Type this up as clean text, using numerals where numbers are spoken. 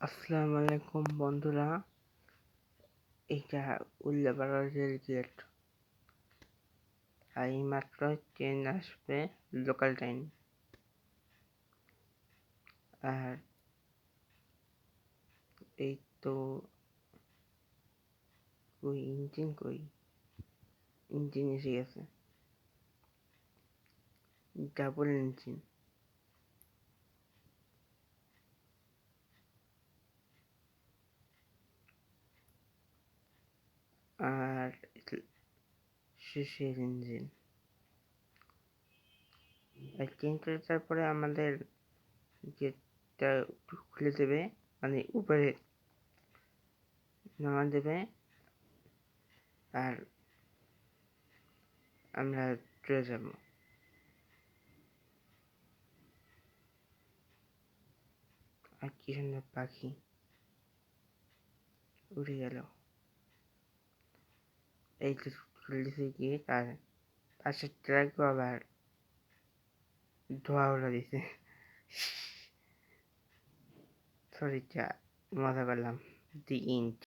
আসসালামু আলাইকুম বন্ধুরা, এটা উল্লাপাড়া রেল গেট। এই মাত্র ট্রেন আসবে লোকাল ট্রেন। আর এই তো ইঞ্জিন এসে গেছে, ডাবল ইঞ্জিন। আর শেষের ইঞ্জিন। আর ট্রেনটা তারপরে আমাদের গেটটা খুলে দেবে, মানে উপরে নামা দেবে। আর আমরা চলে যাব। আর কি সুন্দর পাখি উড়ে গেল। এই তো খুলেছে গিয়ে তার পাশের ট্রাকও আবার ধোয়া উড়া দিছে। সরি, মজা করলাম। দি ইন্ট।